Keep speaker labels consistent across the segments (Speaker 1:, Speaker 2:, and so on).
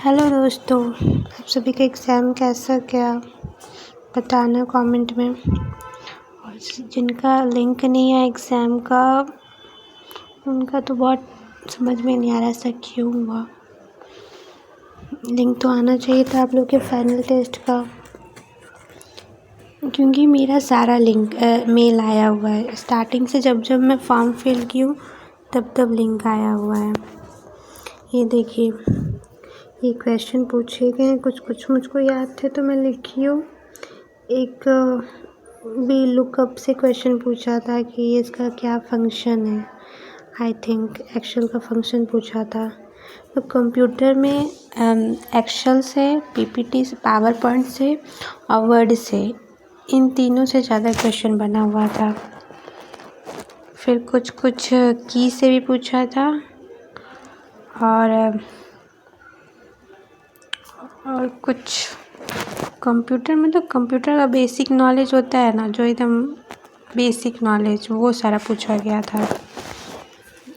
Speaker 1: Hello दोस्तों, आप सभी का एग्ज़ाम कैसा गया बताना कमेंट में। और जिनका लिंक नहीं है एग्ज़ाम का उनका तो बहुत समझ में नहीं आ रहा ऐसा क्यों हुआ। लिंक तो आना चाहिए था आप लोग के फाइनल टेस्ट का, क्योंकि मेरा सारा लिंक मेल आया हुआ है। स्टार्टिंग से जब मैं फॉर्म फिल की हूँ तब लिंक आया हुआ है। ये देखिए, ये क्वेश्चन पूछे गए हैं, कुछ मुझको याद थे तो मैं लिखी हूँ। एक भी लुकअप से क्वेश्चन पूछा था कि इसका क्या फंक्शन है। आई थिंक एक्सेल का फंक्शन पूछा था। तो कंप्यूटर में एक्सेल से, पीपीटी से, पावर पॉइंट से और वर्ड से, इन तीनों से ज़्यादा क्वेश्चन बना हुआ था। फिर कुछ की से भी पूछा था और कुछ कंप्यूटर में, तो कंप्यूटर का बेसिक नॉलेज होता है ना, जो एकदम बेसिक नॉलेज, वो सारा पूछा गया था।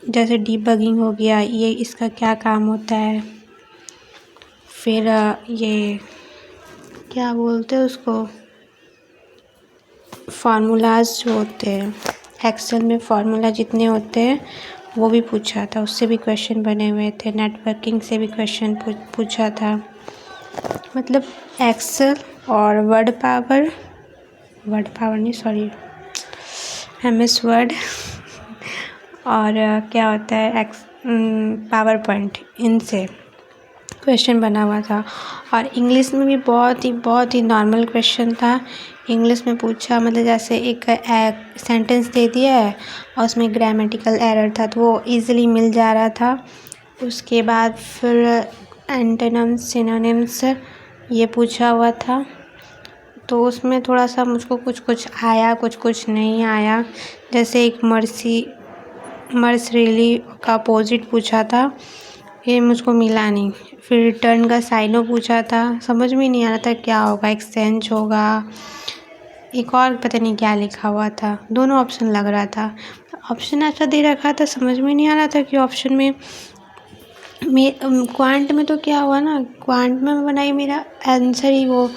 Speaker 1: जैसे डीबगिंग हो गया, ये इसका क्या काम होता है। फिर ये क्या बोलते हैं उसको, फार्मूलाज जो होते हैं एक्सेल में, फार्मूला जितने होते हैं वो भी पूछा था। उससे भी क्वेश्चन बने हुए थे। नेटवर्किंग से भी क्वेश्चन पूछा था। मतलब एक्सेल और वर्ड पावर नहीं, सॉरी, MS वर्ड और क्या होता है पावर पॉइंट, इनसे क्वेश्चन बना हुआ था। और इंग्लिश में भी बहुत ही नॉर्मल क्वेश्चन था। इंग्लिश में पूछा, मतलब जैसे एक सेंटेंस दे दिया है और उसमें ग्रामेटिकल एरर था तो वो इजीली मिल जा रहा था। उसके बाद फिर एंटोनिम्स, सिनोनिम्स ये पूछा हुआ था। तो उसमें थोड़ा सा मुझको कुछ आया, कुछ नहीं आया। जैसे एक मर्स रिली का अपोजिट पूछा था, ये मुझको मिला नहीं। फिर रिटर्न का साइनो पूछा था, समझ में नहीं आ रहा था क्या होगा, एक्सचेंज होगा, एक और पता नहीं क्या लिखा हुआ था। दोनों ऑप्शन लग रहा था। ऑप्शन ऐसा दे रखा था, समझ में नहीं आ रहा था कि ऑप्शन में क्वांट में तो क्या हुआ ना, क्वांट में बनाई मेरा आंसर ही, वो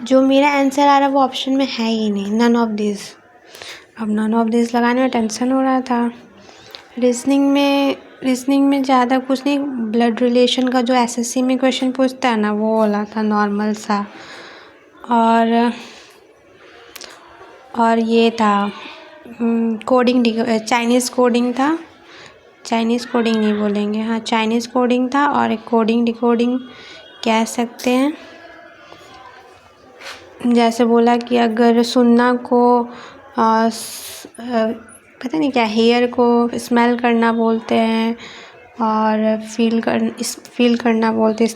Speaker 1: जो मेरा आंसर आ रहा है वो ऑप्शन में है ही नहीं, नन ऑफ दिस। अब नन ऑफ दिस लगाने में टेंशन हो रहा था। रीजनिंग में ज़्यादा कुछ नहीं, ब्लड रिलेशन का जो SSC में क्वेश्चन पूछता है ना, वो वाला था नॉर्मल सा। और ये था कोडिंग, चाइनीज़ कोडिंग था। चाइनीज़ कोडिंग नहीं बोलेंगे, हाँ चाइनीज़ कोडिंग था। और एक कोडिंग डिकोडिंग कह सकते हैं। जैसे बोला कि अगर सुनना को पता नहीं क्या, हेयर को स्मेल करना बोलते हैं और फील करना बोलते हैं,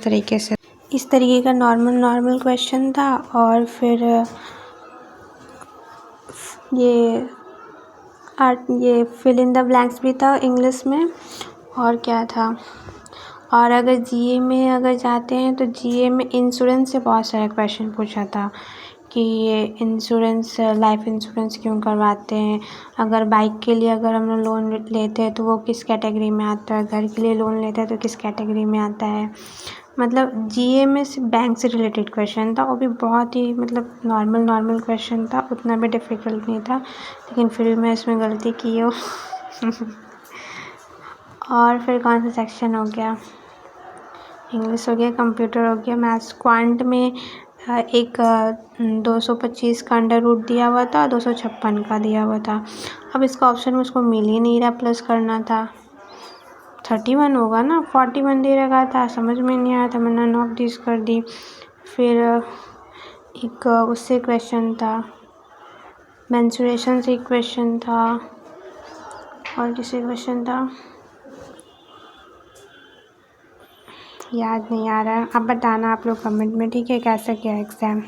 Speaker 1: इस तरीके का नॉर्मल क्वेश्चन था। और फिर ये फिल इन द ब्लैंक्स भी था इंग्लिश में। और क्या था, और अगर GA में अगर जाते हैं तो GA में इंश्योरेंस से बहुत सारे क्वेश्चन पूछा था कि ये इंश्योरेंस, लाइफ इंश्योरेंस क्यों करवाते हैं, अगर बाइक के लिए अगर हम लोन लेते हैं तो वो किस कैटेगरी में आता है, घर के लिए लोन लेते हैं तो किस कैटेगरी में आता है। मतलब GA में बैंक से रिलेटेड क्वेश्चन था, वो भी बहुत ही मतलब नॉर्मल क्वेश्चन था, उतना भी डिफ़िकल्ट नहीं था, लेकिन फिर भी मैं इसमें गलती की हूँ। और फिर कौन सा सेक्शन हो गया, इंग्लिश हो गया, कंप्यूटर हो गया, मैथ्स। क्वांट में एक 225 का अंडर रूट दिया हुआ था, 256 का दिया हुआ था। अब इसका ऑप्शन मुझको मिल ही नहीं रहा, प्लस करना था। 31 होगा ना, 41 दे रखा था, समझ में नहीं आया था, मैंने नन ऑफ दिस कर दी। फिर एक उससे क्वेश्चन था, मेंसुरेशन से क्वेश्चन था, और किसी क्वेश्चन था याद नहीं आ रहा है। अब बताना आप लोग कमेंट में, ठीक है, कैसा क्या एग्ज़ाम।